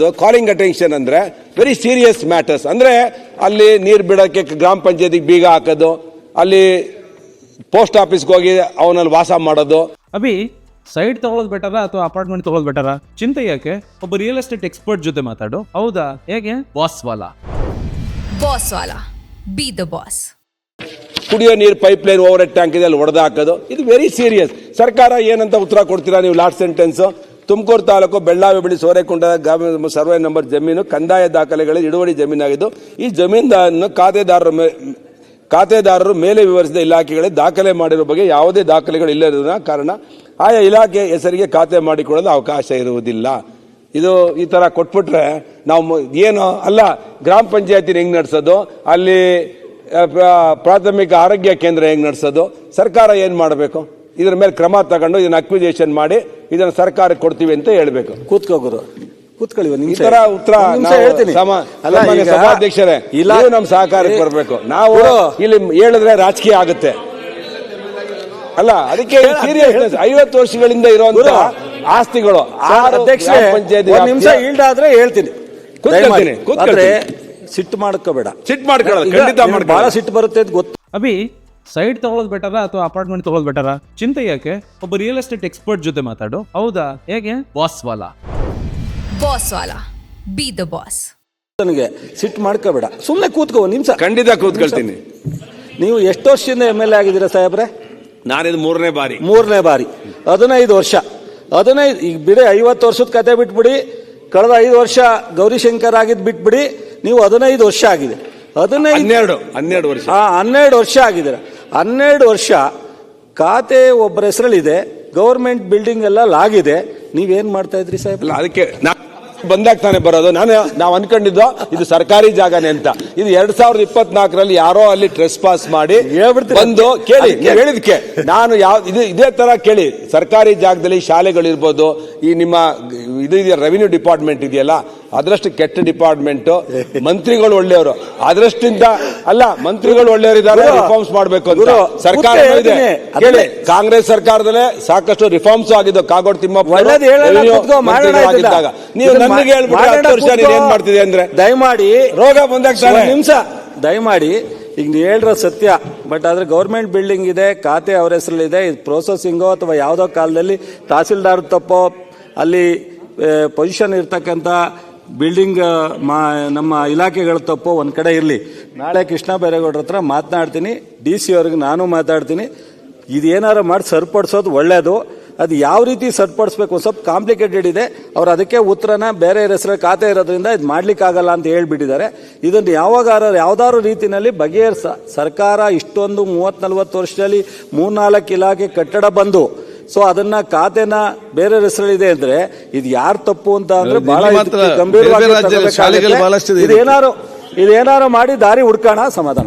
Calling attention ಅಂದ್ರೆ very serious matters. ಅಂದ್ರೆ ಅಲ್ಲಿ ನೀರು ಬಿಡೋಕ್ಕೆ ಗ್ರಾಮ ಪಂಚಾಯತಿಗೆ ಬೀಗ ಹಾಕೋದು, ಅಲ್ಲಿ ಪೋಸ್ಟ್ ಆಫೀಸ್ಗೆ ಹೋಗಿ ಅವನಲ್ಲಿ ವಾಸ ಮಾಡೋದು. ಅಭಿ ಸೈಟ್ ತಗೊಳ್ಳೋದು ಬೆಟರಾ ಅಥವಾ ಅಪಾರ್ಟ್ಮೆಂಟ್ ತಗೊಳ್ಳೋದು ಬೆಟರಾ? ಚಿಂತೆ ಯಾಕೆ, ಒಬ್ಬ ರಿಯಲ್ ಎಸ್ಟೇಟ್ ಎಕ್ಸ್ಪರ್ಟ್ ಜೊತೆ ಮಾತಾಡು. ಹೌದಾ, ಹೇಗೆ? Boss Vala B the boss. ಕುಡಿಯೋ ನೀರು pipe line over head tank ಇದೆ, ಅಲ್ಲಿ ಹೊಡೆದು ಹಾಕೋದು, ಇದು ವೆರಿ ಸೀರಿಯಸ್. ಸರ್ಕಾರ ಏನಂತ ಉತ್ತರ ಕೊಡ್ತೀರಾ ನೀವು? ಲಾಸ್ಟ್ ಸೆಂಟೆನ್ಸ್: ತುಮಕೂರು ತಾಲೂಕು ಬೆಳ್ಳಾವಿ ಬಳಿ ಸೋರೆಕೊಂಡ ಸರ್ವೆ ನಂಬರ್ ಜಮೀನು ಕಂದಾಯ ದಾಖಲೆಗಳಲ್ಲಿ ಹಿಡುವಳಿ ಜಮೀನಾಗಿದ್ದು, ಈ ಜಮೀನನ್ನು ಖಾತೆದಾರರು ಮೇಲೆ ವಿವರಿಸಿದ ಇಲಾಖೆಗಳಿಗೆ ದಾಖಲೆ ಮಾಡಿರುವ ಬಗ್ಗೆ ಯಾವುದೇ ದಾಖಲೆಗಳು ಇಲ್ಲದ ಕಾರಣ ಆಯಾ ಇಲಾಖೆ ಹೆಸರಿಗೆ ಖಾತೆ ಮಾಡಿಕೊಳ್ಳಲು ಅವಕಾಶ ಇರುವುದಿಲ್ಲ. ಇದು ಈ ತರ ಕೊಟ್ಬಿಟ್ರೆ ನಾವು ಏನು ಅಲ್ಲ. ಗ್ರಾಮ ಪಂಚಾಯತಿನ ಹೆಂಗ್ ನಡೆಸೋದು, ಅಲ್ಲಿ ಪ್ರಾಥಮಿಕ ಆರೋಗ್ಯ ಕೇಂದ್ರ ಹೆಂಗ್ ನಡೆಸೋದು? ಸರ್ಕಾರ ಏನ್ ಮಾಡಬೇಕು? ಇದ್ರ ಮೇಲೆ ಕ್ರಮ ತಗೊಂಡು ಇದನ್ನ ಅಕ್ವಿಜೇಷನ್ ಮಾಡಿ ಇದನ್ನ ಸರ್ಕಾರಕ್ಕೆ ಕೊಡ್ತೀವಿ ಅಂತ ಹೇಳ್ಬೇಕು. ಕೂತ್ಕೋಗುರು, ಕೂತ್ಕೊಳ್ಳಿ. ಈ ತರ ಉತ್ತರ ಹೇಳ್ತೀನಿ. ಸಭಾಧ್ಯಕ್ಷರೇ, ನೀವು ನಮ್ಮ ಸಹಕಾರಕ್ಕೆ ಬರಬೇಕು. ನಾವು ಇಲ್ಲಿ ಹೇಳಿದ್ರೆ ರಾಜಕೀಯ ಆಗುತ್ತೆ ಅಲ್ಲ. ಅದಕ್ಕೆ ಸೀರಿಯಸ್ನೆಸ್ 50 ವರ್ಷಗಳಿಂದ ಇರುವಂತ ಆಸ್ತಿಗಳು. ನಿಮಿಷ ಈಲ್ಡಾದ್ರೆ ಹೇಳ್ತೀನಿ, ಕೂತ್ಕೊಳ್ತೀನಿ. ಸಿಟ್ಟು ಮಾಡ್ಕೋಬೇಡ. ಸಿಟ್ಟು ಮಾಡ್ಕೊಳ್ಳೋದು ಖಂಡಿತ ಬಹಳ ಸಿಟ್ಟು ಬರುತ್ತೆ ಅಂತ ಗೊತ್ತು. ಅಭಿ ಸೈಟ್ ತಗೊಳ್ಳೋದು ಬೆಟರಾ ಅಥವಾ ಅಪಾರ್ಟ್ಮೆಂಟ್ ತಗೊಳ್ಳೋದು ಬೆಟರಾ? ಚಿಂತೆ ಯಾಕೆ, ಒಬ್ಬ ರಿಯಲ್ ಎಸ್ಟೇಟ್ ಎಕ್ಸ್ಪರ್ಟ್ ಜೊತೆ ಮಾತಾಡು. ಹೌದಾ, ಹೇಗೆ? Boss Vala B the boss. ನನಗೆ ಸಿಟ್ಟು ಮಾಡ್ಕೋಬೇಡ, ಸುಮ್ಮನೆ ಕೂತ್ಕೋ ನಿಮಿಷ. ಖಂಡಿತ ಕೂತ್ಕೊಳ್ತೀನಿ. ನೀವು ಎಷ್ಟು ವರ್ಷದಿಂದ MLA ಆಗಿದ್ದೀರಾ ಸಾಹೇಬ್ರೆ? ನಾನಿದು ಮೂರನೇ ಬಾರಿ. 15 ವರ್ಷ. 15 ಈಗ ಬಿಡಿ, 50 ವರ್ಷದ ಕತೆ ಬಿಟ್ಬಿಡಿ. ಕಳೆದ 5 ವರ್ಷ ಗೌರಿಶಂಕರ್ ಆಗಿದ್ ಬಿಟ್ಬಿಡಿ. ನೀವು 15 ವರ್ಷ ಆಗಿದೆ. 12 ವರ್ಷ. 12 ವರ್ಷ ಆಗಿದ್ದೀರಾ. 12 ವರ್ಷ ಖಾತೆ ಒಬ್ಬರ ಹೆಸರಲ್ಲಿದೆ, ಗೌರ್ಮೆಂಟ್ ಬಿಲ್ಡಿಂಗ್ ಎಲ್ಲ ಆಗಿದೆ. ನೀವೇನ್ ಮಾಡ್ತಾ ಇದ್ರಿ ಸಾಹೇಬ್? ಅದಕ್ಕೆ ಬಂದಾಗ ತಾನೇ ಬರೋದು. ನಾವು ಅನ್ಕೊಂಡಿದ್ದು ಇದು ಸರ್ಕಾರಿ ಜಾಗನೇ ಅಂತ. ಇದು 2024ರಲ್ಲಿ ಯಾರೋ ಅಲ್ಲಿ ಟ್ರೆಸ್ ಪಾಸ್ ಮಾಡಿ ಬಂದು ಕೇಳಿ ಹೇಳಿದಕ್ಕೆ ನಾನು ಇದೇ ತರ ಕೇಳಿ. ಸರ್ಕಾರಿ ಜಾಗದಲ್ಲಿ ಶಾಲೆಗಳಿರ್ಬೋದು, ಈ ನಿಮ್ಮ ಇದು ರೆವಿನ್ಯೂ ಡಿಪಾರ್ಟ್ಮೆಂಟ್ ಇದೆಯಲ್ಲ, ಅದರಷ್ಟು ಕೆಟ್ಟ ಡಿಪಾರ್ಟ್ಮೆಂಟ್. ಮಂತ್ರಿಗಳು ಒಳ್ಳೆಯವರು, ಅದರಷ್ಟಿಂದ ಅಲ್ಲ. ಮಂತ್ರಿಗಳು ಒಳ್ಳೆಯವರಿದ್ದಾರೆ, ರಿಫಾರ್ಮ್ಸ್ ಮಾಡಬೇಕು ಅಂತ ಸರ್ಕಾರ ಇದೆ. ಕೇಳಿ, ಕಾಂಗ್ರೆಸ್ ಸರ್ಕಾರದಲ್ಲೇ ಸಾಕಷ್ಟು ರಿಫಾರ್ಮ್ಸ್ ಆಗಿದ್ದು. ಕಾಗೋಡು ತಿಮ್ಮಪ್ಪ ಆಗಿದ್ದಾಗ ನೀವು ನನಗೆ ಹೇಳ್ಬಿಟ್ಟು 10 ವರ್ಷ ನೀನು ಏನ್ ಮಾಡ್ತಿದೆ ಅಂದ್ರೆ ದಯಮಾಡಿ ರೋಗ ಬಂದಾಗ ನಿಮಿಷ ದಯಮಾಡಿ. ಈಗ ನೀವು ಹೇಳಿರೋ ಸತ್ಯ, ಬಟ್ ಆದ್ರೆ ಗೌರ್ಮೆಂಟ್ ಬಿಲ್ಡಿಂಗ್ ಇದೆ, ಖಾತೆ ಅವ್ರ ಹೆಸರಲ್ಲಿದೆ. ಇದು ಪ್ರೊಸೆಸಿಂಗೋ ಅಥವಾ ಯಾವುದೋ ಕಾಲದಲ್ಲಿ ತಹಸೀಲ್ದಾರ್ ತಪ್ಪೋ, ಅಲ್ಲಿ ಪೊಸಿಷನ್ ಇರ್ತಕ್ಕಂಥ ಬಿಲ್ಡಿಂಗ್ ನಮ್ಮ ಇಲಾಖೆಗಳು ತಪ್ಪೋ ಒಂದ್ ಕಡೆ ಇರಲಿ. ನಾಳೆ ಕೃಷ್ಣ ಬೈರೇಗೌಡರ ಹತ್ರ ಮಾತನಾಡ್ತೀನಿ, DC ಅವ್ರಿಗೆ ನಾನು ಮಾತಾಡ್ತೀನಿ. ಇದೇನಾರು ಮಾಡಿ ಸರಿಪಡಿಸೋದು ಒಳ್ಳೇದು. ಅದು ಯಾವ ರೀತಿ ಸರಿಪಡಿಸ್ಬೇಕು ಸ್ವಲ್ಪ ಕಾಂಪ್ಲಿಕೇಟೆಡ್ ಇದೆ. ಅವ್ರು ಅದಕ್ಕೆ ಉತ್ತರನ ಬೇರೆ ಹೆಸರು ಖಾತೆ ಇರೋದ್ರಿಂದ ಇದು ಮಾಡ್ಲಿಕ್ಕಾಗಲ್ಲ ಅಂತ ಹೇಳ್ಬಿಟ್ಟಿದ್ದಾರೆ. ಇದನ್ನು ಯಾವ್ದಾದ್ರು ರೀತಿಯಲ್ಲಿ ಸರ್ಕಾರ ಇಷ್ಟೊಂದು 30-40 ವರ್ಷದಲ್ಲಿ 3-4 ಇಲಾಖೆ ಕಟ್ಟಡ ಬಂದು, ಸೊ ಅದನ್ನ ಖಾತೆನ ಬೇರೆ ಹೆಸರಲ್ಲಿದೆ ಅಂದ್ರೆ ಇದು ಯಾರು ತಪ್ಪು ಅಂತ ಅಂದ್ರೆ ಬಹಳ ಗಂಭೀರವಾಗಿ ಇದೇನಾರು ಮಾಡಿ ದಾರಿ ಹುಡ್ಕೋಣ, ಸಮಾಧಾನ.